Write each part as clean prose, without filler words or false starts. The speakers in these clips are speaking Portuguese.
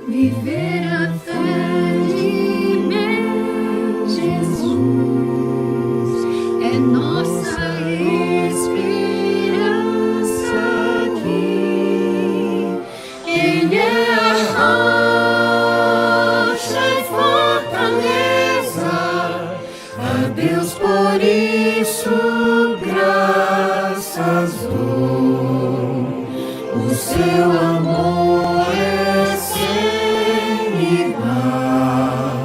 Viver a fé de meu Jesus é nossa esperança aqui. Ele é a rocha e fortaleza, a Deus por isso graças dou. O seu amor é sem igual,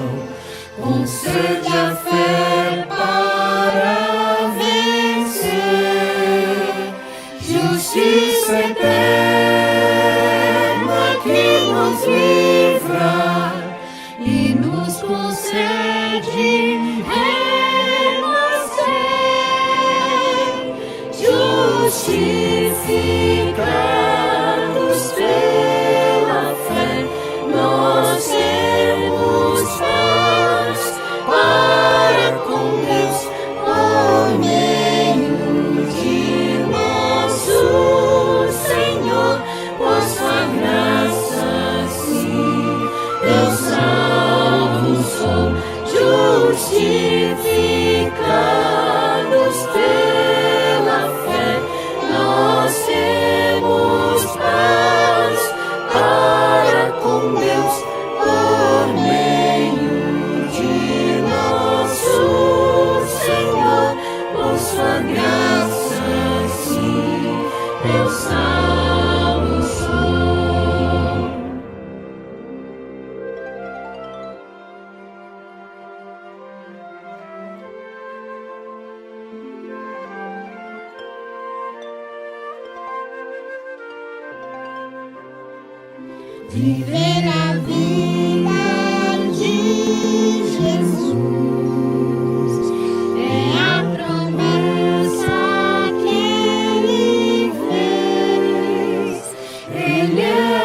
concede a fé para vencer, justiça eterna que nos livra e nos concede renascer, justificados pela fé, nós temos paz para com Deus por meio de nosso Senhor, por sua graça sim, eu salvo sou, justificados pela fé, nós temos paz para com Deus por meio de nosso Senhor, por sua graça sim, eu salvo sou. Viver a vida de Jesus é a promessa que Ele fez. Ele é a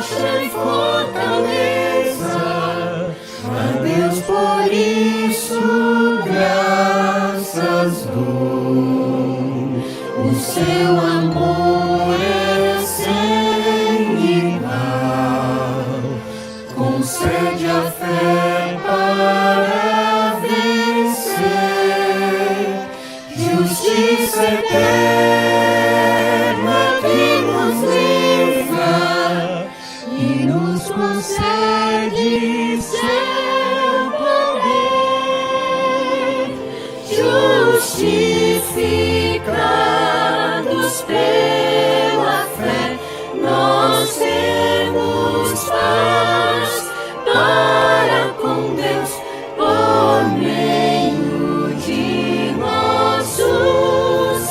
rocha e fortaleza, a Deus por isso graças dou. O seu amor é concede a fé para vencer, justiça eterna que nos livra e nos concede seu poder, justificados pela fé, nós temos paz para com Deus por meio de nosso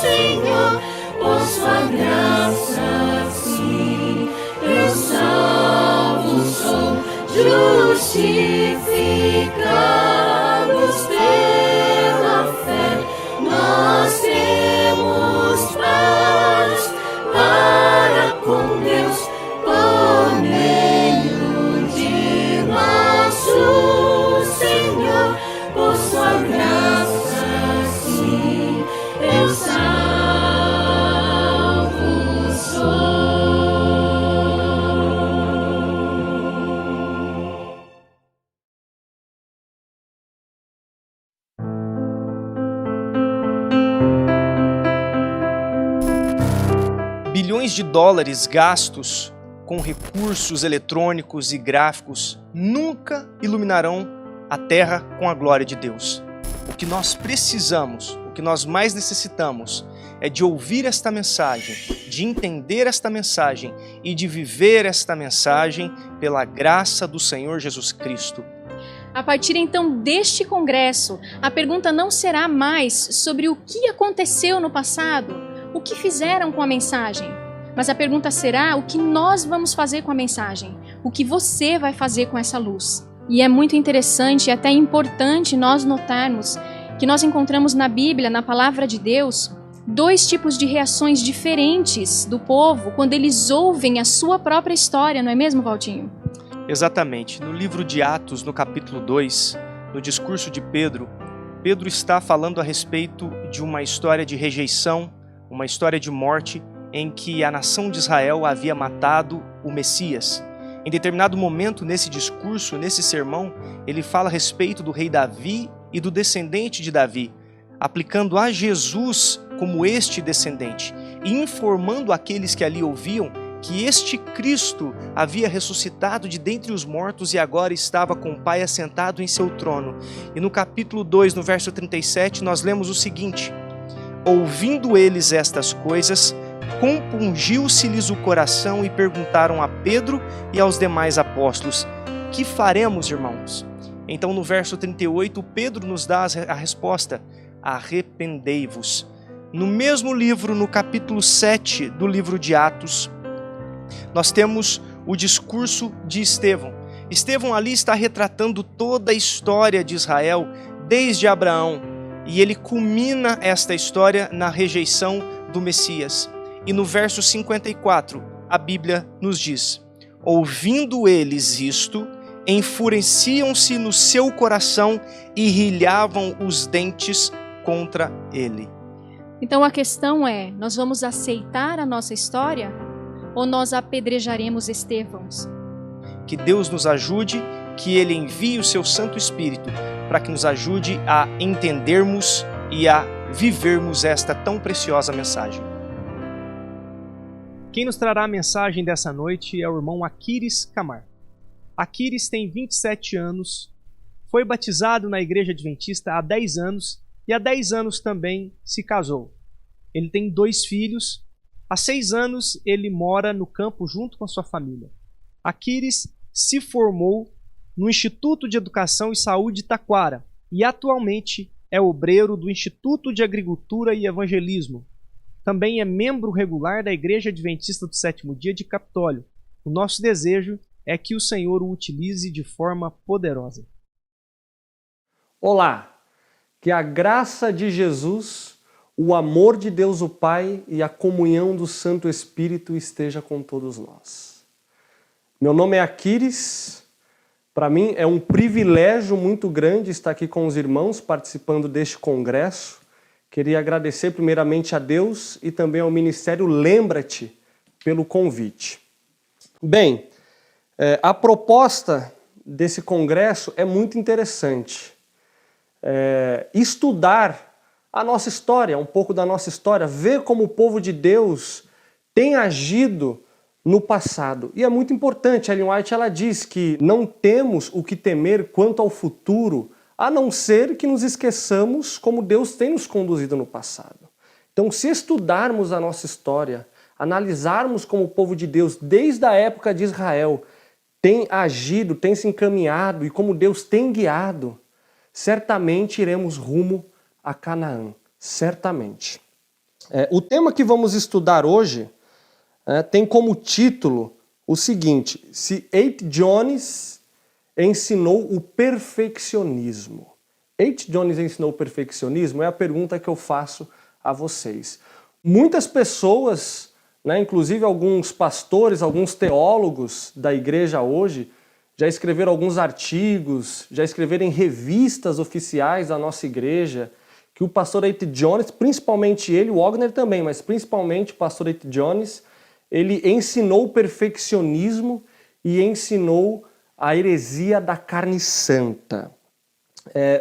Senhor, por sua graça sim, eu salvo sou, justificados pela fé, nós temos paz para com Deus por meio de nosso Senhor, por sua graça sim, eu salvo sou. Bilhões de dólares gastos com recursos eletrônicos e gráficos nunca iluminarão a Terra com a glória de Deus. O que nós precisamos, o que nós mais necessitamos é de ouvir esta mensagem, de entender esta mensagem e de viver esta mensagem pela graça do Senhor Jesus Cristo. A partir então deste congresso, a pergunta não será mais sobre o que aconteceu no passado, o que fizeram com a mensagem, mas a pergunta será o que nós vamos fazer com a mensagem, o que você vai fazer com essa luz. E é muito interessante e até importante nós notarmos que nós encontramos na Bíblia, na Palavra de Deus, dois tipos de reações diferentes do povo quando eles ouvem a sua própria história, não é mesmo, Valtinho? Exatamente. No livro de Atos, no capítulo 2, no discurso de Pedro, Pedro está falando a respeito de uma história de rejeição, uma história de morte em que a nação de Israel havia matado o Messias. Em determinado momento, nesse discurso, nesse sermão, ele fala a respeito do rei Davi e do descendente de Davi, aplicando a Jesus como este descendente e informando aqueles que ali ouviam que este Cristo havia ressuscitado de dentre os mortos e agora estava com o Pai assentado em seu trono. E no capítulo 2, no verso 37, nós lemos o seguinte: ouvindo eles estas coisas, compungiu-se-lhes o coração e perguntaram a Pedro e aos demais apóstolos: que faremos, irmãos? Então no verso 38, Pedro nos dá a resposta: arrependei-vos. No mesmo livro, no capítulo 7 do livro de Atos, nós temos o discurso de Estevão. Estevão ali está retratando toda a história de Israel, desde Abraão, e ele culmina esta história na rejeição do Messias. E no verso 54, a Bíblia nos diz: ouvindo eles isto, enfureciam-se no seu coração e rilhavam os dentes contra ele. Então a questão é, nós vamos aceitar a nossa história ou nós apedrejaremos Estevãos? Que Deus nos ajude, que Ele envie o seu Santo Espírito para que nos ajude a entendermos e a vivermos esta tão preciosa mensagem. Quem nos trará a mensagem dessa noite é o irmão Aquiles Camar. Aquiles tem 27 anos, foi batizado na Igreja Adventista há 10 anos e há 10 anos também se casou. Ele tem 2 filhos. Há 6 anos ele mora no campo junto com a sua família. Aquiles se formou no Instituto de Educação e Saúde de Taquara e atualmente é obreiro do Instituto de Agricultura e Evangelismo. Também é membro regular da Igreja Adventista do Sétimo Dia de Capitólio. O nosso desejo é que o Senhor o utilize de forma poderosa. Olá, que a graça de Jesus, o amor de Deus o Pai e a comunhão do Santo Espírito esteja com todos nós. Meu nome é Aquiles. Para mim é um privilégio muito grande estar aqui com os irmãos participando deste congresso. Queria agradecer primeiramente a Deus e também ao Ministério Lembra-te pelo convite. Bem, a proposta desse congresso é muito interessante. Estudar a nossa história, um pouco da nossa história, ver como o povo de Deus tem agido no passado. E é muito importante, Ellen White ela diz que não temos o que temer quanto ao futuro, a não ser que nos esqueçamos como Deus tem nos conduzido no passado. Então, se estudarmos a nossa história, analisarmos como o povo de Deus, desde a época de Israel, tem agido, tem se encaminhado e como Deus tem guiado, certamente iremos rumo a Canaã, certamente. O tema que vamos estudar hoje tem como título o seguinte: se H. Jones ensinou o perfeccionismo. H. Jones ensinou o perfeccionismo? É a pergunta que eu faço a vocês. Muitas pessoas, inclusive alguns pastores, alguns teólogos da igreja hoje, já escreveram alguns artigos, já escreveram em revistas oficiais da nossa igreja, que o pastor H. Jones, principalmente ele, o Wagner também, mas principalmente o pastor H. Jones, ele ensinou o perfeccionismo e ensinou a heresia da carne santa.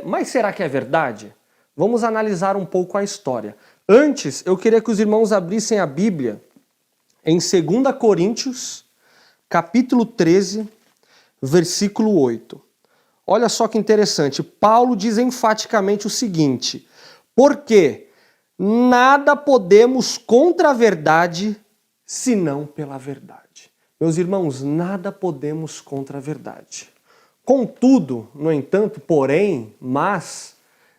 Mas será que é verdade? Vamos analisar um pouco a história. Antes, eu queria que os irmãos abrissem a Bíblia em 2 Coríntios, capítulo 13, versículo 8. Olha só que interessante. Paulo diz enfaticamente o seguinte: porque nada podemos contra a verdade, senão pela verdade. Meus irmãos, nada podemos contra a verdade. Contudo, no entanto, porém, mas,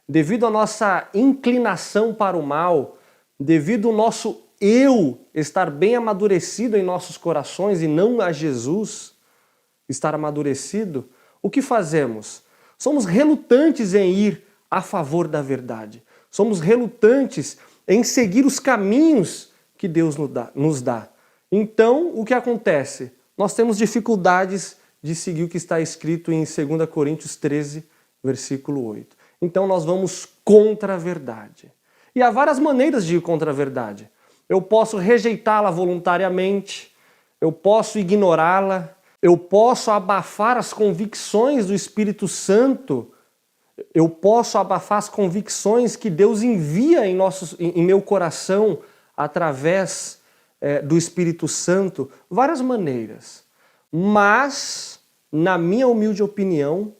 devido à nossa inclinação para o mal, devido ao nosso eu estar bem amadurecido em nossos corações e não a Jesus estar amadurecido, o que fazemos? Somos relutantes em ir a favor da verdade. Somos relutantes em seguir os caminhos que Deus nos dá. Então, o que acontece? Nós temos dificuldades de seguir o que está escrito em 2 Coríntios 13, versículo 8. Então, nós vamos contra a verdade. E há várias maneiras de ir contra a verdade. eu posso rejeitá-la voluntariamente, eu posso ignorá-la, eu posso abafar as convicções do Espírito Santo, eu posso abafar as convicções que Deus envia em meu coração através do Espírito Santo, várias maneiras. Mas, na minha humilde opinião,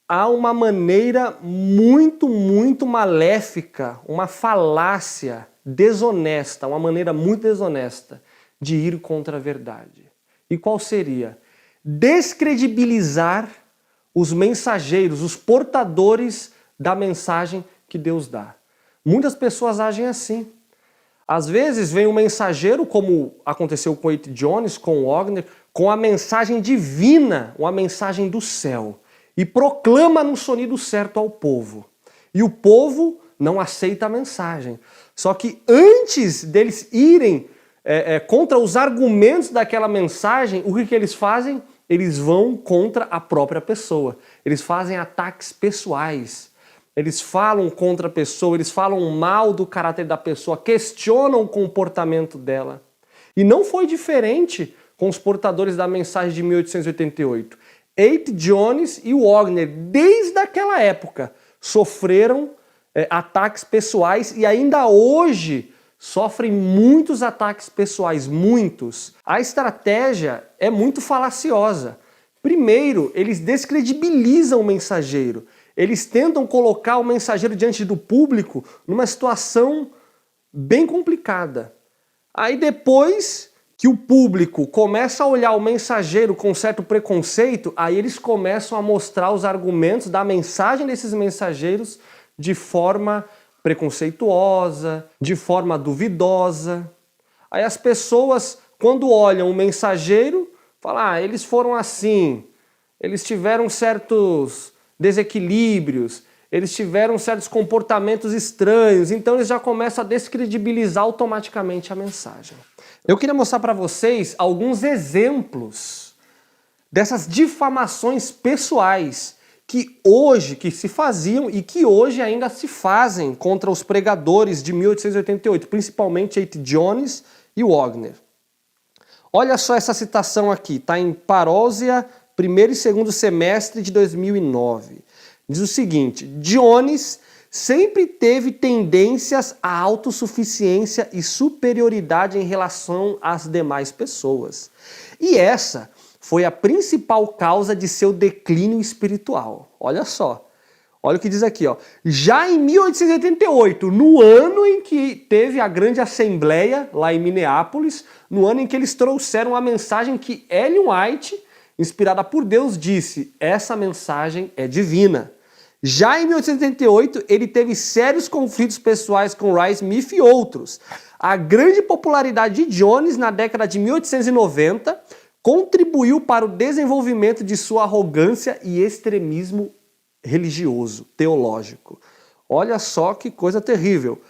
há uma maneira muito, muito maléfica, uma falácia desonesta, uma maneira muito desonesta de ir contra a verdade. E qual seria? Descredibilizar os mensageiros, os portadores da mensagem que Deus dá. Muitas pessoas agem assim. Às vezes vem um mensageiro, como aconteceu com Waite Jones, com Wagner, com a mensagem divina, uma mensagem do céu, e proclama no sonido certo ao povo. E o povo não aceita a mensagem. Só que antes deles irem contra os argumentos daquela mensagem, o que eles fazem? Eles vão contra a própria pessoa. Eles fazem ataques pessoais. Eles falam contra a pessoa, eles falam mal do caráter da pessoa, questionam o comportamento dela. E não foi diferente com os portadores da mensagem de 1888. Waite Jones e Wagner, desde aquela época, sofreram ataques pessoais e ainda hoje sofrem muitos ataques pessoais, muitos. A estratégia é muito falaciosa. Primeiro, eles descredibilizam o mensageiro. Eles tentam colocar o mensageiro diante do público numa situação bem complicada. Aí depois que o público começa a olhar o mensageiro com certo preconceito, aí eles começam a mostrar os argumentos da mensagem desses mensageiros de forma preconceituosa, de forma duvidosa. Aí as pessoas, quando olham o mensageiro, falam, eles foram assim, eles tiveram certos desequilíbrios, eles tiveram certos comportamentos estranhos, então eles já começam a descredibilizar automaticamente a mensagem. Eu queria mostrar para vocês alguns exemplos dessas difamações pessoais que se faziam e que hoje ainda se fazem contra os pregadores de 1888, principalmente Waite Jones e Wagner. Olha só essa citação aqui, está em Parósia, primeiro e segundo semestre de 2009. Diz o seguinte: Jones sempre teve tendências à autossuficiência e superioridade em relação às demais pessoas. E essa foi a principal causa de seu declínio espiritual. Olha só. Olha o que diz aqui, ó. Já em 1888, no ano em que teve a grande assembleia lá em Minneapolis, no ano em que eles trouxeram a mensagem que Ellen White, inspirada por Deus, disse: essa mensagem é divina. Já em 1888, ele teve sérios conflitos pessoais com Ray Smith e outros. A grande popularidade de Jones na década de 1890 contribuiu para o desenvolvimento de sua arrogância e extremismo religioso, teológico. Olha só que coisa terrível.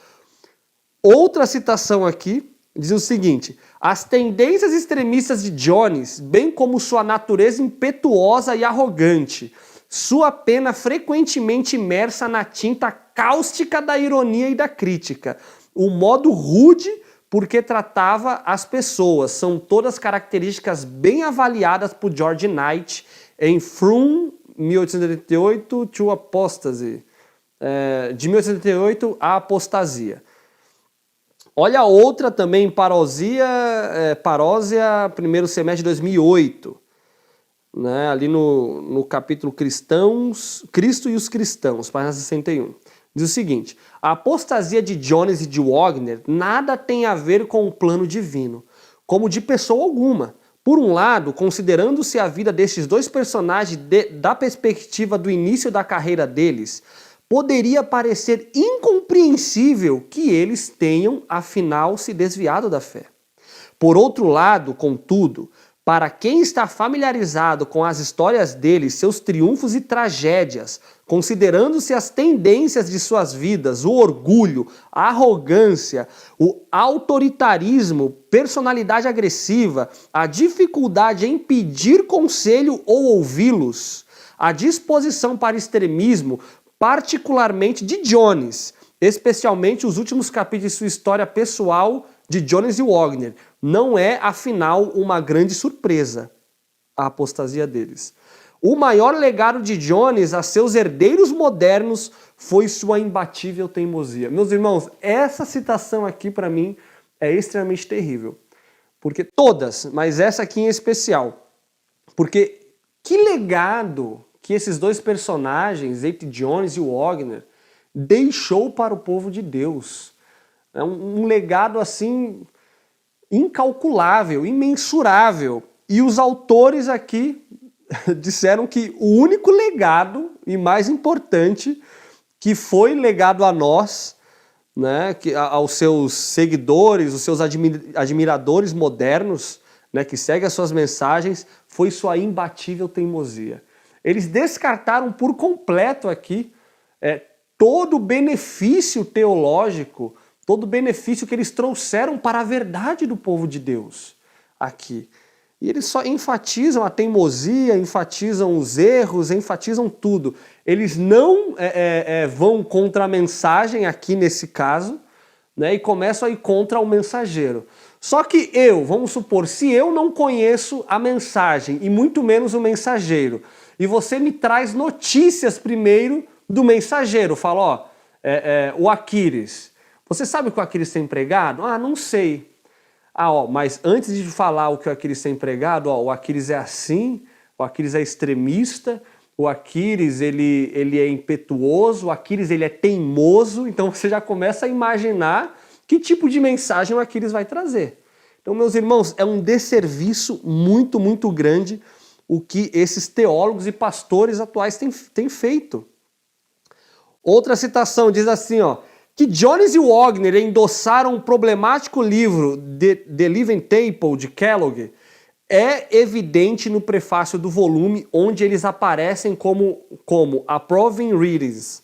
Outra citação aqui diz o seguinte: as tendências extremistas de Jones, bem como sua natureza impetuosa e arrogante, sua pena frequentemente imersa na tinta cáustica da ironia e da crítica, o modo rude porque tratava as pessoas, são todas características bem avaliadas por George Knight em From 1888 to Apostasy, de 1888 à apostasia. Olha outra também, Parósia, primeiro semestre de 2008, né, ali no capítulo Cristo e os Cristãos, página 61. Diz o seguinte: a apostasia de Jones e de Wagner nada tem a ver com o plano divino, como de pessoa alguma. Por um lado, considerando-se a vida destes dois personagens da perspectiva do início da carreira deles, poderia parecer incompreensível que eles tenham, afinal, se desviado da fé. Por outro lado, contudo, para quem está familiarizado com as histórias deles, seus triunfos e tragédias, considerando-se as tendências de suas vidas, o orgulho, a arrogância, o autoritarismo, personalidade agressiva, a dificuldade em pedir conselho ou ouvi-los, a disposição para extremismo, particularmente de Jones, especialmente os últimos capítulos de sua história pessoal de Jones e Wagner. Não é, afinal, uma grande surpresa a apostasia deles. O maior legado de Jones a seus herdeiros modernos foi sua imbatível teimosia. Meus irmãos, essa citação aqui para mim é extremamente terrível. Porque todas, mas essa aqui em especial. Porque que legado que esses dois personagens, A.T. Jones e Wagner, deixou para o povo de Deus. É um legado assim incalculável, imensurável. E os autores aqui disseram que o único legado e mais importante que foi legado a nós, né, aos seus seguidores, os seus admiradores modernos, né, que seguem as suas mensagens, foi sua imbatível teimosia. Eles descartaram por completo aqui todo o benefício teológico, todo o benefício que eles trouxeram para a verdade do povo de Deus aqui. E eles só enfatizam a teimosia, enfatizam os erros, enfatizam tudo. Eles não vão contra a mensagem aqui nesse caso, né, e começam a ir contra o mensageiro. Só que vamos supor, se eu não conheço a mensagem e muito menos o mensageiro, e você me traz notícias primeiro do mensageiro, fala, ó, o Aquiles, você sabe o que o Aquiles tem pregado? Ah, não sei. Mas antes de falar o que o Aquiles tem pregado, o Aquiles é assim, o Aquiles é extremista, o Aquiles ele é impetuoso, o Aquiles ele é teimoso, então você já começa a imaginar que tipo de mensagem o Aquiles vai trazer. Então, meus irmãos, é um desserviço muito, muito grande o que esses teólogos e pastores atuais têm feito. Outra citação diz assim, que Jones e Wagner endossaram o problemático livro The Living Temple de Kellogg é evidente no prefácio do volume, onde eles aparecem como Approving Readings.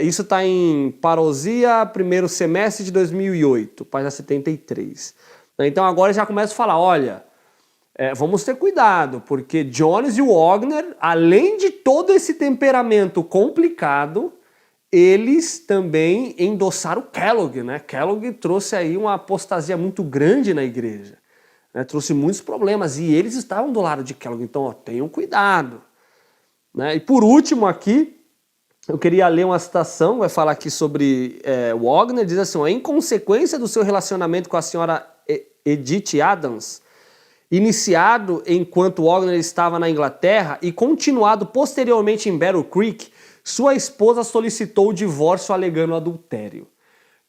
Isso está em Parousia, primeiro semestre de 2008, página 73. Então agora já começa a falar, olha, vamos ter cuidado, porque Jones e Wagner, além de todo esse temperamento complicado, eles também endossaram Kellogg, né? Kellogg trouxe aí uma apostasia muito grande na igreja, né? Trouxe muitos problemas e eles estavam do lado de Kellogg, então tenham cuidado, né? E por último aqui, eu queria ler uma citação, vai falar aqui sobre Wagner, diz assim, em consequência do seu relacionamento com a senhora Edith Adams, iniciado enquanto Wagner estava na Inglaterra e continuado posteriormente em Battle Creek, sua esposa solicitou o divórcio alegando adultério.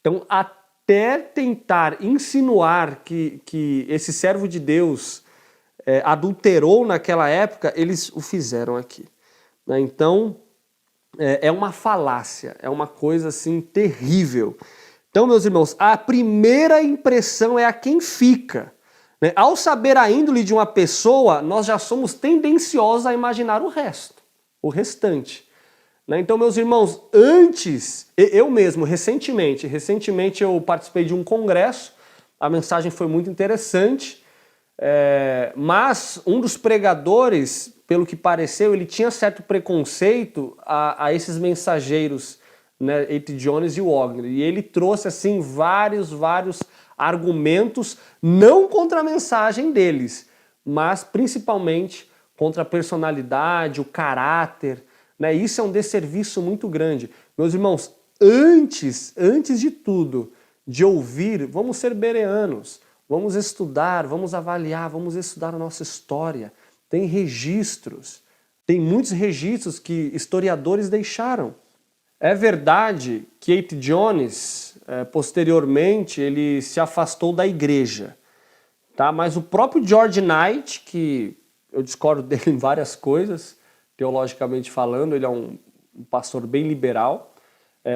Então, até tentar insinuar que esse servo de Deus adulterou naquela época, eles o fizeram aqui. Né? Então, é uma falácia, é uma coisa assim terrível. Então, meus irmãos, a primeira impressão é a quem fica. Né? Ao saber a índole de uma pessoa, nós já somos tendenciosos a imaginar o restante. Então, meus irmãos, eu mesmo, recentemente eu participei de um congresso, a mensagem foi muito interessante, mas um dos pregadores, pelo que pareceu, ele tinha certo preconceito a esses mensageiros, né, A.T. Jones e Wagner, e ele trouxe assim vários argumentos, não contra a mensagem deles, mas principalmente contra a personalidade, o caráter, né? Isso é um desserviço muito grande. Meus irmãos, antes de tudo, de ouvir, vamos ser bereanos, vamos estudar, vamos avaliar, vamos estudar a nossa história. Tem registros, tem muitos registros que historiadores deixaram. É verdade que A.T. Jones, posteriormente, ele se afastou da igreja, tá? Mas o próprio George Knight, que eu discordo dele em várias coisas, teologicamente falando, ele é um pastor bem liberal,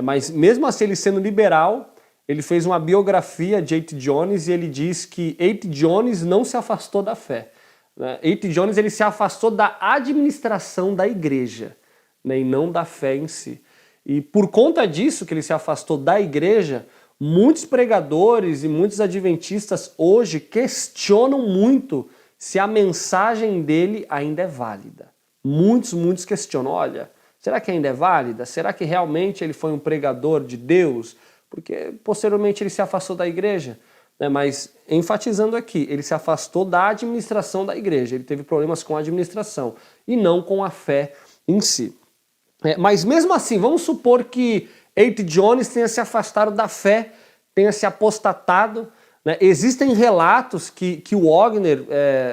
mas mesmo assim ele sendo liberal, ele fez uma biografia de A.T. Jones e ele diz que A.T. Jones não se afastou da fé. Né? A.T. Jones ele se afastou da administração da igreja, né, e não da fé em si. E por conta disso que ele se afastou da igreja, muitos pregadores e muitos adventistas hoje questionam muito se a mensagem dele ainda é válida. Muitos questionam, olha, será que ainda é válida? Será que realmente ele foi um pregador de Deus? Porque posteriormente ele se afastou da igreja. né? Mas enfatizando aqui, ele se afastou da administração da igreja, ele teve problemas com a administração e não com a fé em si. Mas mesmo assim, vamos supor que A.T. Jones tenha se afastado da fé, tenha se apostatado, né? Existem relatos que o Wagner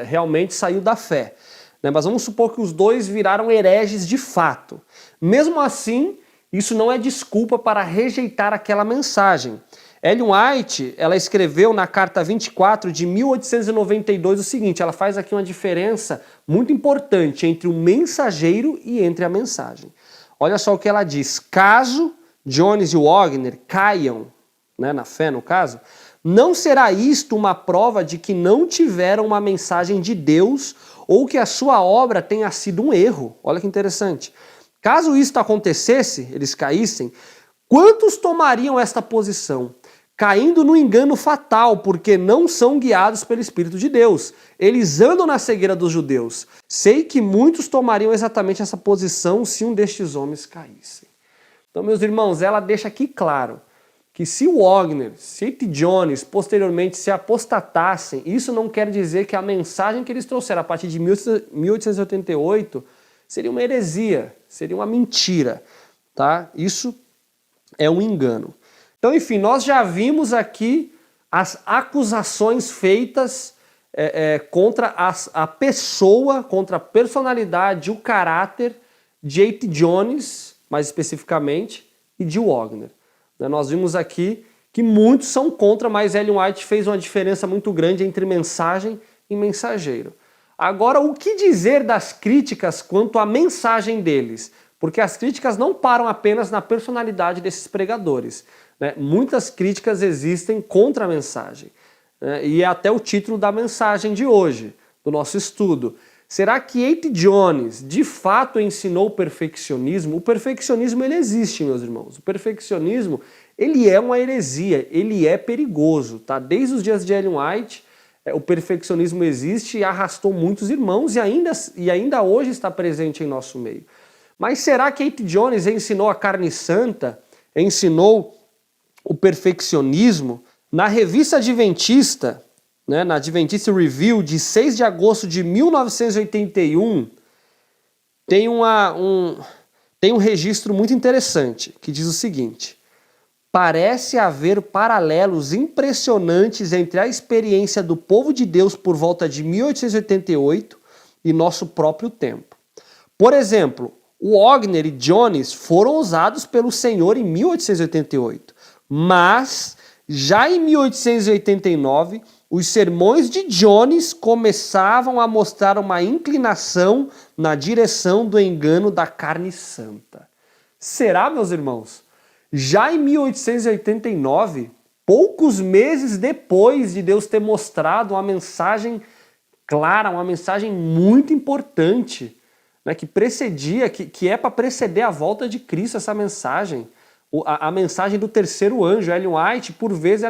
realmente saiu da fé, né? Mas vamos supor que os dois viraram hereges de fato. Mesmo assim, isso não é desculpa para rejeitar aquela mensagem. Ellen White, ela escreveu na carta 24 de 1892 o seguinte, ela faz aqui uma diferença muito importante entre o mensageiro e entre a mensagem. Olha só o que ela diz: caso Jones e Wagner caiam, né, na fé no caso, não será isto uma prova de que não tiveram uma mensagem de Deus ou que a sua obra tenha sido um erro. Olha que interessante. Caso isto acontecesse, eles caíssem, quantos tomariam esta posição? Caindo no engano fatal, porque não são guiados pelo Espírito de Deus. Eles andam na cegueira dos judeus. Sei que muitos tomariam exatamente essa posição se um destes homens caísse. Então, meus irmãos, ela deixa aqui claro que se o Wagner, se A.T. Jones, posteriormente se apostatassem, isso não quer dizer que a mensagem que eles trouxeram a partir de 1888 seria uma heresia, seria uma mentira, tá? Isso é um engano. Então, enfim, nós já vimos aqui as acusações feitas contra a pessoa, contra a personalidade, o caráter de A.T. Jones, mais especificamente, e de Wagner. Nós vimos aqui que muitos são contra, mas Ellen White fez uma diferença muito grande entre mensagem e mensageiro. Agora, o que dizer das críticas quanto à mensagem deles? Porque as críticas não param apenas na personalidade desses pregadores, né? Muitas críticas existem contra a mensagem, né? E é até o título da mensagem de hoje, do nosso estudo. Será que A.T. Jones de fato ensinou o perfeccionismo? O perfeccionismo ele existe, meus irmãos. O perfeccionismo ele é uma heresia, ele é perigoso, tá? Desde os dias de Ellen White, o perfeccionismo existe e arrastou muitos irmãos e ainda hoje está presente em nosso meio. Mas será que A.T. Jones ensinou a carne santa? Ensinou o perfeccionismo? Na revista Adventista, né, na Adventist Review, de 6 de agosto de 1981, tem um registro muito interessante, que diz o seguinte: parece haver paralelos impressionantes entre a experiência do povo de Deus por volta de 1888 e nosso próprio tempo. Por exemplo, Wagner e Jones foram usados pelo Senhor em 1888, mas já em 1889, os sermões de Jones começavam a mostrar uma inclinação na direção do engano da carne santa. Será, meus irmãos? Já em 1889, poucos meses depois de Deus ter mostrado uma mensagem clara, uma mensagem muito importante, né, que precedia, que é para preceder a volta de Cristo, essa mensagem. A mensagem do terceiro anjo. Ellen White, por vezes,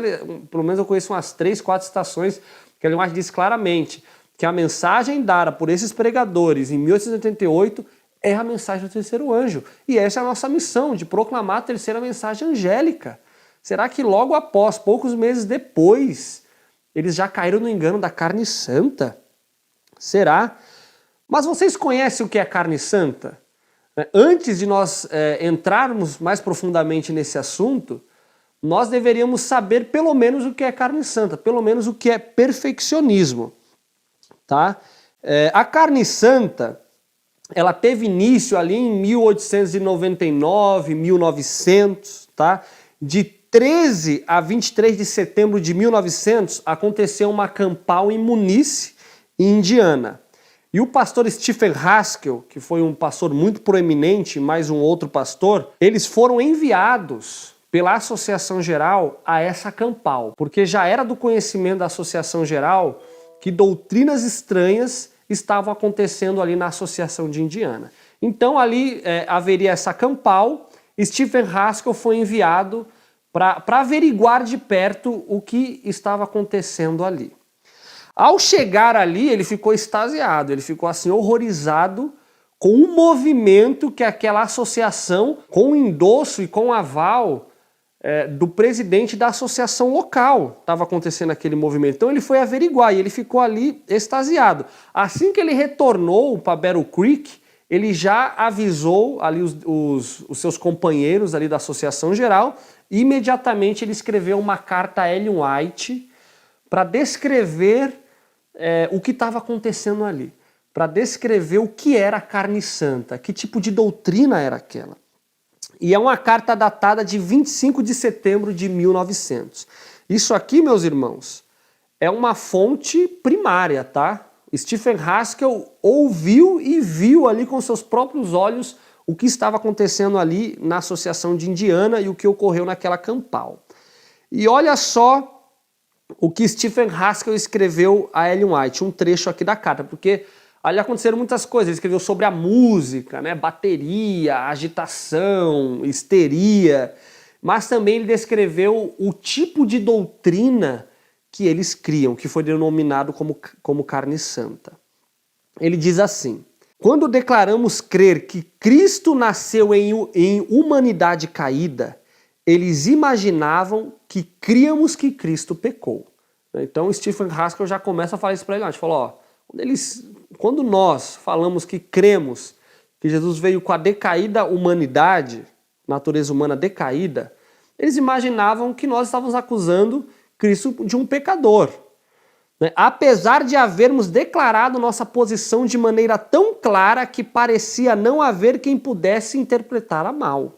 pelo menos eu conheço umas 3, 4 citações que Ellen White diz claramente que a mensagem dada por esses pregadores em 1888 é a mensagem do terceiro anjo. E essa é a nossa missão, de proclamar a terceira mensagem angélica. Será que logo após, poucos meses depois, eles já caíram no engano da carne santa? Será? Mas vocês conhecem o que é carne santa? Antes de nós entrarmos mais profundamente nesse assunto, nós deveríamos saber pelo menos o que é carne santa, pelo menos o que é perfeccionismo. Tá? A carne santa, ela teve início ali em 1899, 1900, tá? De 13 a 23 de setembro de 1900, aconteceu uma campal em Munice, em Indiana. E o pastor Stephen Haskell, que foi um pastor muito proeminente, mais um outro pastor, eles foram enviados pela Associação Geral a essa campal, porque já era do conhecimento da Associação Geral que doutrinas estranhas estavam acontecendo ali na Associação de Indiana. Então ali haveria essa campal, Stephen Haskell foi enviado para averiguar de perto o que estava acontecendo ali. Ao chegar ali, ele ficou extasiado, ele ficou assim horrorizado com o movimento que aquela associação, com o endosso e com o aval do presidente da associação local. Estava acontecendo aquele movimento. Então ele foi averiguar e ele ficou ali extasiado. Assim que ele retornou para Battle Creek, ele já avisou ali os seus companheiros ali da associação geral e imediatamente ele escreveu uma carta a Ellen White para descrever o que estava acontecendo ali, para descrever o que era a carne santa, que tipo de doutrina era aquela. E é uma carta datada de 25 de setembro de 1900. Isso aqui, meus irmãos, é uma fonte primária, tá? Stephen Haskell ouviu e viu ali com seus próprios olhos o que estava acontecendo ali na Associação de Indiana e o que ocorreu naquela campal. E olha só o que Stephen Haskell escreveu a Ellen White, um trecho aqui da carta, porque ali aconteceram muitas coisas. Ele escreveu sobre a música, né, bateria, agitação, histeria, mas também ele descreveu o tipo de doutrina que eles criam, que foi denominado como carne santa. Ele diz assim: quando declaramos crer que Cristo nasceu em humanidade caída, eles imaginavam que críamos que Cristo pecou. Então Stephen Haskell já começa a falar isso para ele. A gente falou, ó, quando nós falamos que cremos que Jesus veio com a decaída humanidade, natureza humana decaída, eles imaginavam que nós estávamos acusando Cristo de um pecador. Apesar de havermos declarado nossa posição de maneira tão clara que parecia não haver quem pudesse interpretá-la mal.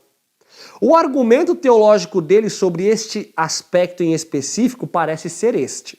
O argumento teológico dele sobre este aspecto em específico parece ser este: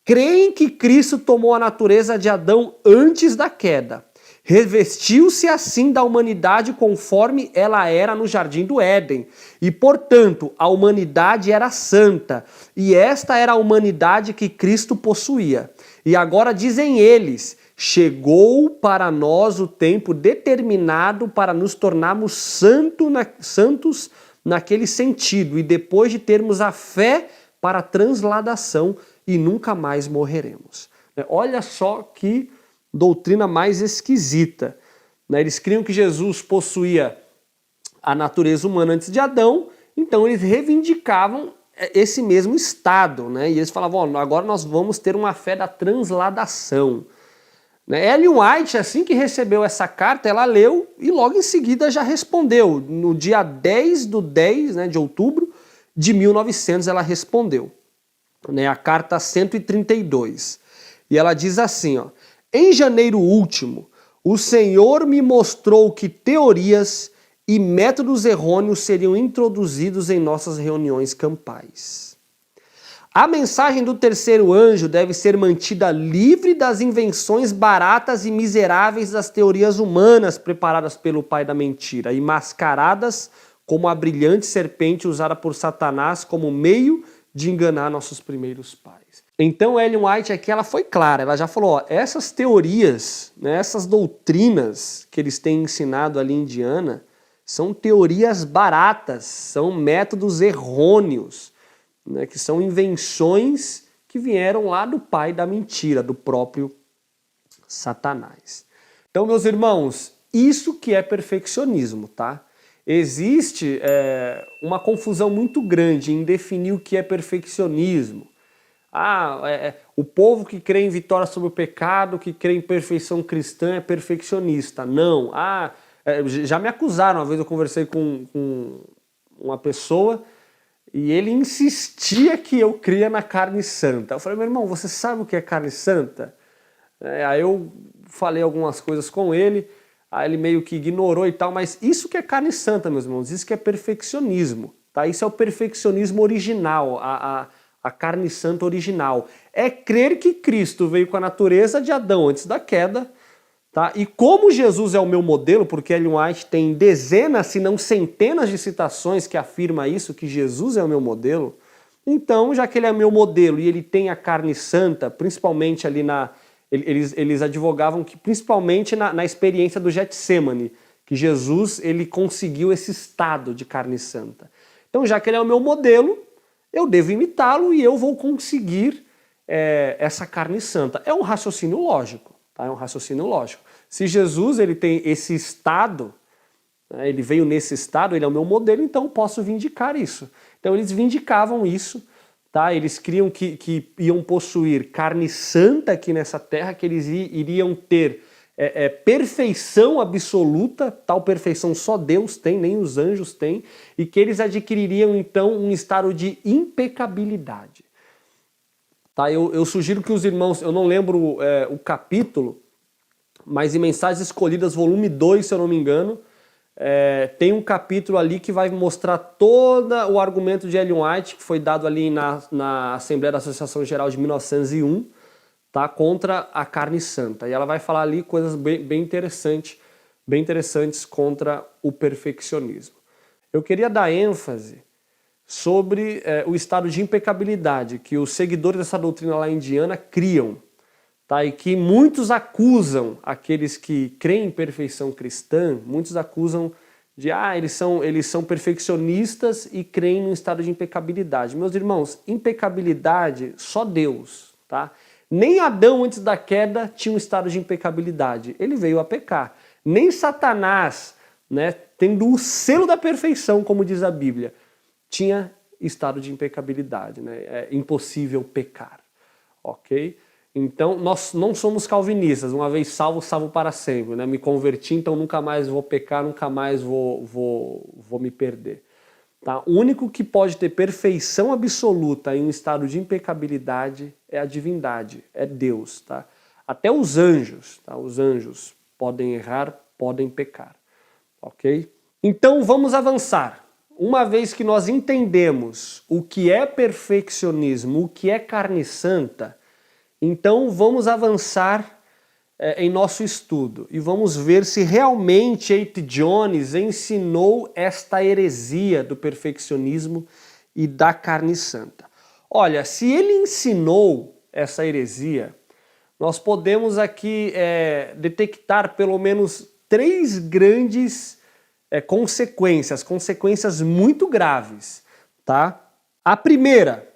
creem que Cristo tomou a natureza de Adão antes da queda. Revestiu-se assim da humanidade conforme ela era no Jardim do Éden. E, portanto, a humanidade era santa. E esta era a humanidade que Cristo possuía. E agora dizem eles: chegou para nós o tempo determinado para nos tornarmos santos naquele sentido. E depois de termos a fé para a transladação e nunca mais morreremos. Olha só que doutrina mais esquisita. Eles criam que Jesus possuía a natureza humana antes de Adão, então eles reivindicavam esse mesmo estado, né? E eles falavam, agora nós vamos ter uma fé da transladação. Ellen White, assim que recebeu essa carta, ela leu e logo em seguida já respondeu. No dia 10 de outubro de 1900 ela respondeu. A carta 132. E ela diz assim, ó: em janeiro último, o Senhor me mostrou que teorias e métodos errôneos seriam introduzidos em nossas reuniões campais. A mensagem do terceiro anjo deve ser mantida livre das invenções baratas e miseráveis das teorias humanas preparadas pelo pai da mentira e mascaradas como a brilhante serpente usada por Satanás como meio de enganar nossos primeiros pais. Então Ellen White aqui ela foi clara, ela já falou, ó, essas teorias, né, essas doutrinas que eles têm ensinado ali em Indiana são teorias baratas, são métodos errôneos, né, que são invenções que vieram lá do pai da mentira, do próprio Satanás. Então, meus irmãos, isso que é perfeccionismo, tá? Existe uma confusão muito grande em definir o que é perfeccionismo. O povo que crê em vitória sobre o pecado, que crê em perfeição cristã é perfeccionista. Não. Já me acusaram, uma vez eu conversei com uma pessoa e ele insistia que eu cria na carne santa. Eu falei, meu irmão, você sabe o que é carne santa? Aí eu falei algumas coisas com ele, aí ele meio que ignorou e tal, mas isso que é carne santa, meus irmãos, isso que é perfeccionismo. Tá? Isso é o perfeccionismo original, a carne santa original. É crer que Cristo veio com a natureza de Adão antes da queda, tá? E como Jesus é o meu modelo, porque Ellen White tem dezenas, se não centenas de citações que afirma isso, que Jesus é o meu modelo, então, já que ele é meu modelo e ele tem a carne santa, principalmente ali eles advogavam que principalmente na experiência do Getsemane, que Jesus ele conseguiu esse estado de carne santa. Então, já que ele é o meu modelo, eu devo imitá-lo e eu vou conseguir essa carne santa. É um raciocínio lógico, tá? É um raciocínio lógico. Se Jesus ele tem esse estado Ele veio nesse estado, ele é o meu modelo, então posso vindicar isso. Então eles vindicavam isso, tá? Eles criam que iam possuir carne santa aqui nessa terra, que eles iriam ter perfeição absoluta, tal perfeição só Deus tem, nem os anjos têm, e que eles adquiririam então um estado de impecabilidade. Tá? Eu sugiro que os irmãos, eu não lembro o capítulo, mas em Mensagens Escolhidas, volume 2, se eu não me engano, tem um capítulo ali que vai mostrar todo o argumento de Ellen White, que foi dado ali na Assembleia da Associação Geral de 1901, tá, contra a carne santa. E ela vai falar ali coisas bem interessantes contra o perfeccionismo. Eu queria dar ênfase sobre o estado de impecabilidade que os seguidores dessa doutrina lá indiana criam, tá, e que muitos acusam aqueles que creem em perfeição cristã, muitos acusam de eles são perfeccionistas e creem no estado de impecabilidade. Meus irmãos, impecabilidade só Deus, tá? Nem Adão, antes da queda, tinha um estado de impecabilidade. Ele veio a pecar. Nem Satanás, né, tendo o selo da perfeição, como diz a Bíblia, tinha estado de impecabilidade. Né? É impossível pecar. Ok? Então, nós não somos calvinistas. Uma vez salvo, salvo para sempre. Né? Me converti, então nunca mais vou pecar, nunca mais vou me perder. Tá? O único que pode ter perfeição absoluta em um estado de impecabilidade é a divindade, é Deus. Tá? Até os anjos, tá? Os anjos podem errar, podem pecar. Ok? Então vamos avançar. Uma vez que nós entendemos o que é perfeccionismo, o que é carne santa, então vamos avançar em nosso estudo e vamos ver se realmente A.T. Jones ensinou esta heresia do perfeccionismo e da carne santa. Olha, se ele ensinou essa heresia, nós podemos aqui detectar pelo menos 3 grandes consequências muito graves. Tá? A primeira,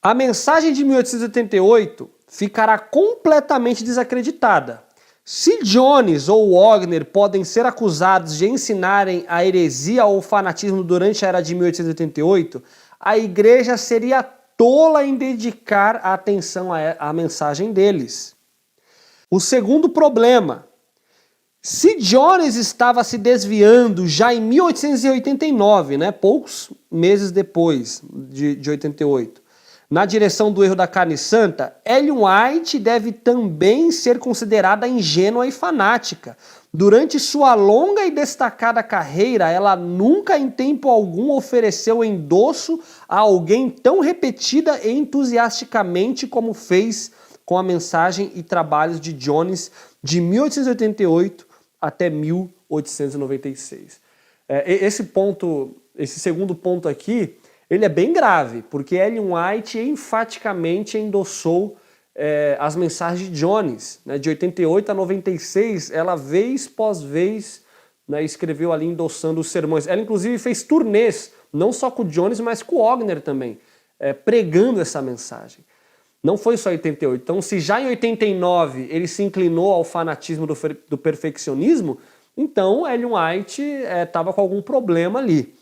a mensagem de 1888 ficará completamente desacreditada. Se Jones ou Wagner podem ser acusados de ensinarem a heresia ou o fanatismo durante a era de 1888, a igreja seria tola em dedicar a atenção à mensagem deles. O segundo problema, se Jones estava se desviando já em 1889, né, poucos meses depois de 88, na direção do erro da carne santa, Ellen White deve também ser considerada ingênua e fanática. Durante sua longa e destacada carreira, ela nunca em tempo algum ofereceu endosso a alguém tão repetida e entusiasticamente como fez com a mensagem e trabalhos de Jones de 1888 até 1896. Esse segundo ponto aqui, ele é bem grave, porque Ellen White enfaticamente endossou as mensagens de Jones. Né? De 88 a 96, ela vez pós vez, né, escreveu ali endossando os sermões. Ela inclusive fez turnês, não só com o Jones, mas com o Wagner também, pregando essa mensagem. Não foi só em 88. Então, se já em 89 ele se inclinou ao fanatismo do perfeccionismo, então Ellen White estava com algum problema ali.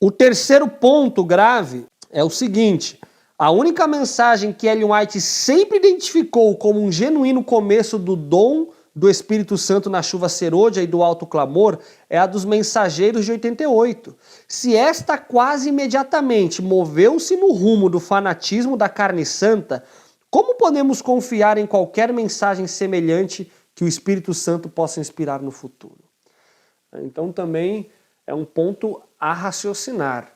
O terceiro ponto grave é o seguinte: a única mensagem que Ellen White sempre identificou como um genuíno começo do dom do Espírito Santo na chuva serôdia e do alto clamor é a dos mensageiros de 88. Se esta quase imediatamente moveu-se no rumo do fanatismo da carne santa, como podemos confiar em qualquer mensagem semelhante que o Espírito Santo possa inspirar no futuro? Então também é um ponto a raciocinar.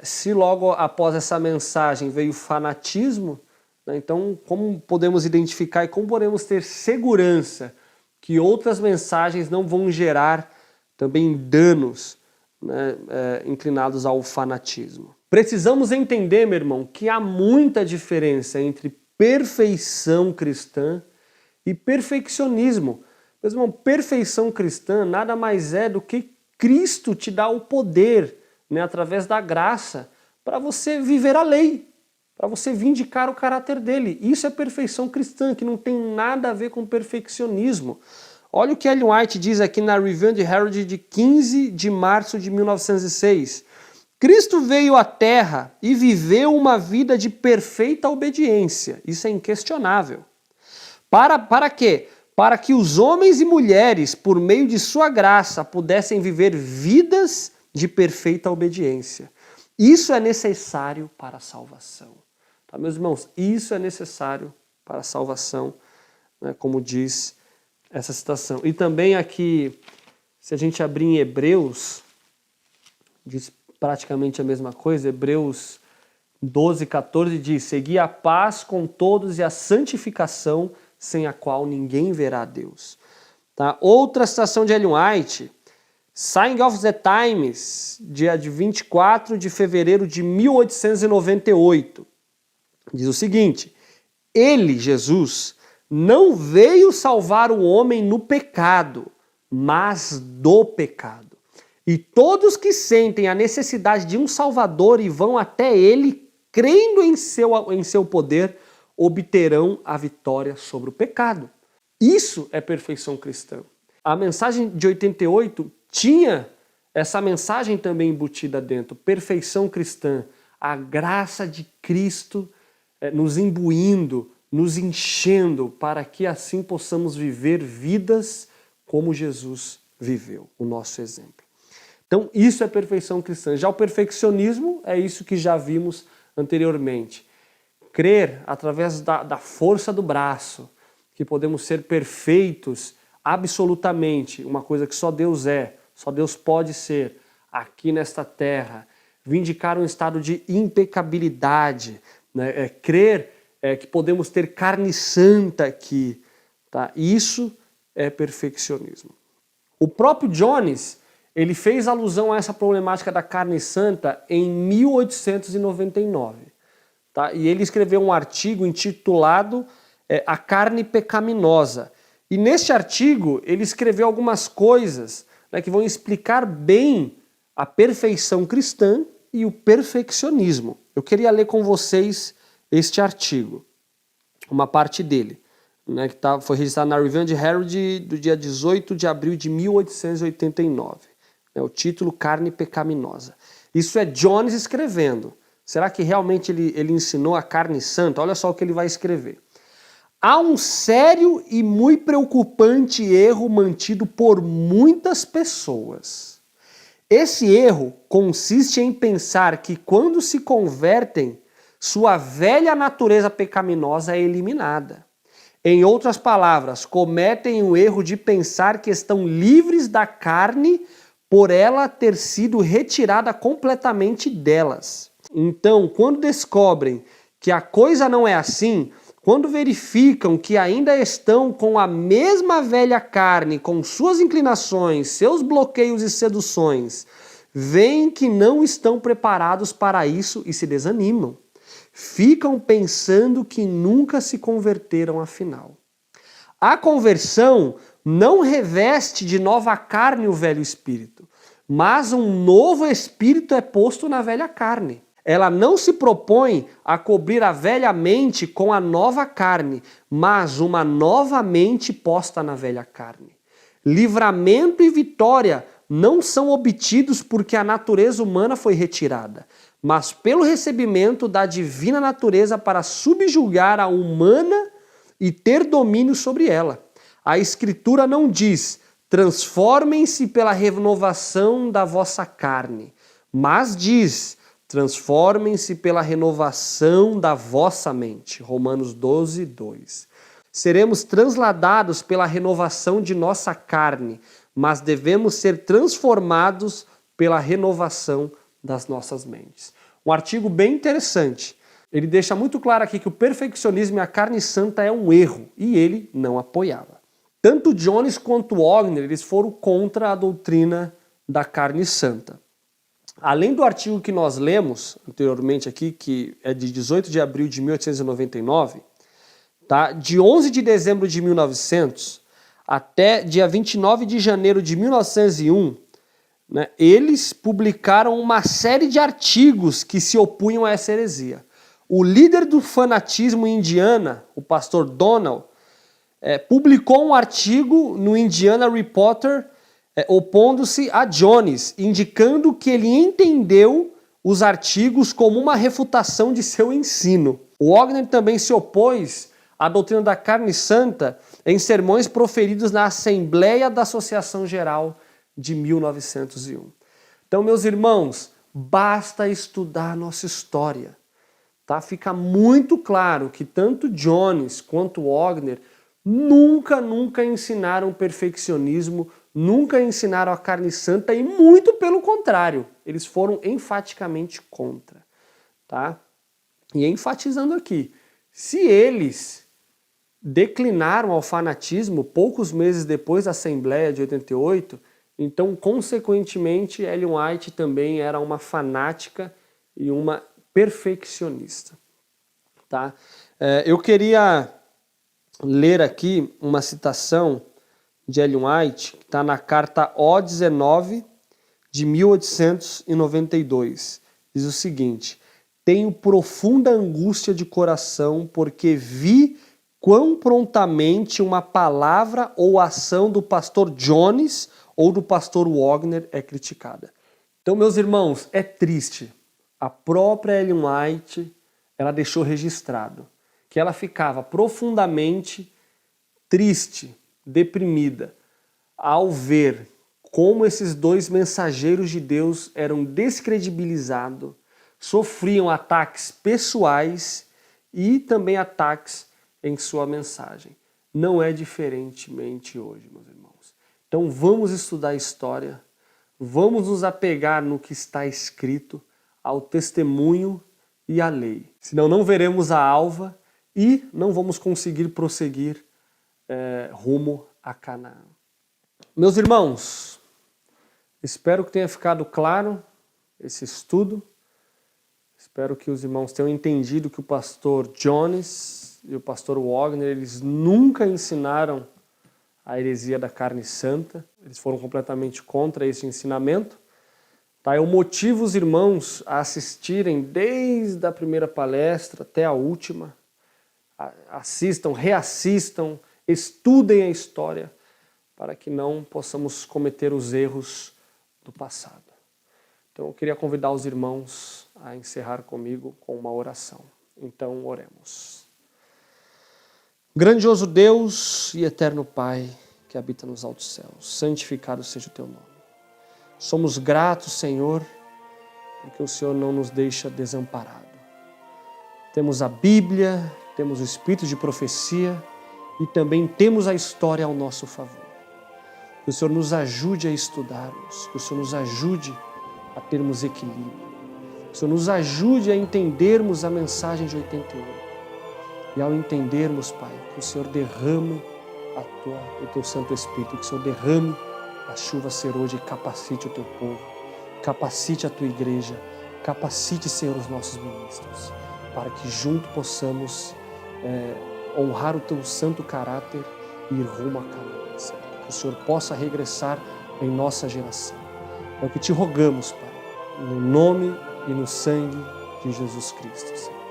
Se logo após essa mensagem veio fanatismo, né, então como podemos identificar e como podemos ter segurança que outras mensagens não vão gerar também danos, né, inclinados ao fanatismo? Precisamos entender, meu irmão, que há muita diferença entre perfeição cristã e perfeccionismo. Meu irmão, perfeição cristã nada mais é do que Cristo te dá o poder, né, através da graça, para você viver a lei, para você vindicar o caráter dele. Isso é perfeição cristã, que não tem nada a ver com perfeccionismo. Olha o que Ellen White diz aqui na Review and Herald de 15 de março de 1906. Cristo veio à Terra e viveu uma vida de perfeita obediência. Isso é inquestionável. Para quê? Para que os homens e mulheres, por meio de sua graça, pudessem viver vidas de perfeita obediência. Isso é necessário para a salvação. Tá, meus irmãos? Isso é necessário para a salvação, né, como diz essa citação. E também aqui, se a gente abrir em Hebreus, diz praticamente a mesma coisa, Hebreus 12, 14 diz: segui a paz com todos e a santificação, sem a qual ninguém verá a Deus. Tá? Outra citação de Ellen White, Sign of the Times, dia de 24 de fevereiro de 1898, diz o seguinte: ele, Jesus, não veio salvar o homem no pecado, mas do pecado. E todos que sentem a necessidade de um Salvador e vão até ele, crendo em seu poder, obterão a vitória sobre o pecado. Isso é perfeição cristã. A mensagem de 88 tinha essa mensagem também embutida dentro. Perfeição cristã, a graça de Cristo nos imbuindo, nos enchendo, para que assim possamos viver vidas como Jesus viveu, o nosso exemplo. Então isso é perfeição cristã. Já o perfeccionismo é isso que já vimos anteriormente. Crer através da força do braço, que podemos ser perfeitos absolutamente, uma coisa que só Deus é, só Deus pode ser, aqui nesta terra. Vindicar um estado de impecabilidade, né? Crer que podemos ter carne santa aqui. Tá? Isso é perfeccionismo. O próprio Jones, ele fez alusão a essa problemática da carne santa em 1899. Tá? E ele escreveu um artigo intitulado A Carne Pecaminosa. E neste artigo ele escreveu algumas coisas, né, que vão explicar bem a perfeição cristã e o perfeccionismo. Eu queria ler com vocês este artigo, uma parte dele, né, que foi registrado na Review and Herald do dia 18 de abril de 1889. O título Carne Pecaminosa. Isso é Jones escrevendo. Será que realmente ele ensinou a carne santa? Olha só o que ele vai escrever. Há um sério e muito preocupante erro mantido por muitas pessoas. Esse erro consiste em pensar que quando se convertem, sua velha natureza pecaminosa é eliminada. Em outras palavras, cometem o erro de pensar que estão livres da carne por ela ter sido retirada completamente delas. Então, quando descobrem que a coisa não é assim, quando verificam que ainda estão com a mesma velha carne, com suas inclinações, seus bloqueios e seduções, veem que não estão preparados para isso e se desanimam. Ficam pensando que nunca se converteram afinal. A conversão não reveste de nova carne o velho espírito, mas um novo espírito é posto na velha carne. Ela não se propõe a cobrir a velha mente com a nova carne, mas uma nova mente posta na velha carne. Livramento e vitória não são obtidos porque a natureza humana foi retirada, mas pelo recebimento da divina natureza para subjugar a humana e ter domínio sobre ela. A Escritura não diz: transformem-se pela renovação da vossa carne, mas diz: transformem-se pela renovação da vossa mente. Romanos 12, 2. Seremos transladados pela renovação de nossa carne, mas devemos ser transformados pela renovação das nossas mentes. Um artigo bem interessante. Ele deixa muito claro aqui que o perfeccionismo e a carne santa é um erro, e ele não apoiava. Tanto Jones quanto Wagner, eles foram contra a doutrina da carne santa. Além do artigo que nós lemos anteriormente aqui, que é de 18 de abril de 1899, tá? De 11 de dezembro de 1900 até dia 29 de janeiro de 1901, né, eles publicaram uma série de artigos que se opunham a essa heresia. O líder do fanatismo em Indiana, o pastor Donald, publicou um artigo no Indiana Reporter opondo-se a Jones, indicando que ele entendeu os artigos como uma refutação de seu ensino. O Wagner também se opôs à doutrina da carne santa em sermões proferidos na Assembleia da Associação Geral de 1901. Então, meus irmãos, basta estudar nossa história. Tá? Fica muito claro que tanto Jones quanto Wagner nunca ensinaram perfeccionismo, nunca ensinaram a carne santa e muito pelo contrário, eles foram enfaticamente contra. Tá? E enfatizando aqui, se eles declinaram ao fanatismo poucos meses depois da Assembleia de 88, então, consequentemente, Ellen White também era uma fanática e uma perfeccionista. Tá? Eu queria ler aqui uma citação de Ellen White, que está na carta O19 de 1892. Diz o seguinte: tenho profunda angústia de coração porque vi quão prontamente uma palavra ou ação do pastor Jones ou do pastor Wagner é criticada. Então, meus irmãos, é triste. A própria Ellen White, ela deixou registrado que ela ficava profundamente triste, deprimida, ao ver como esses dois mensageiros de Deus eram descredibilizados, sofriam ataques pessoais e também ataques em sua mensagem. Não é diferentemente hoje, meus irmãos. Então vamos estudar a história, vamos nos apegar no que está escrito, ao testemunho e à lei. Senão não veremos a alva e não vamos conseguir prosseguir rumo a Canaã. Meus irmãos, espero que tenha ficado claro esse estudo. Espero que os irmãos tenham entendido que o pastor Jones e o pastor Wagner, eles nunca ensinaram a heresia da carne santa. Eles foram completamente contra esse ensinamento. Tá? Eu motivo os irmãos a assistirem desde a primeira palestra até a última. Assistam, reassistam, estudem a história para que não possamos cometer os erros do passado. Então eu queria convidar os irmãos a encerrar comigo com uma oração. Então oremos. Grandioso Deus e eterno Pai que habita nos altos céus, santificado seja o teu nome. Somos gratos, Senhor, porque o Senhor não nos deixa desamparado. Temos a Bíblia, temos o Espírito de profecia e também temos a história ao nosso favor. Que o Senhor nos ajude a estudarmos, que o Senhor nos ajude a termos equilíbrio, que o Senhor nos ajude a entendermos a mensagem de 88. E ao entendermos, Pai, que o Senhor derrame o Teu Santo Espírito, que o Senhor derrame a chuva ser hoje e capacite o Teu povo, capacite a Tua igreja, capacite, Senhor, os nossos ministros, para que juntos possamos honrar o Teu santo caráter e ir rumo a Canaã, Senhor. Que o Senhor possa regressar em nossa geração. É o que te rogamos, Pai, no nome e no sangue de Jesus Cristo, Senhor.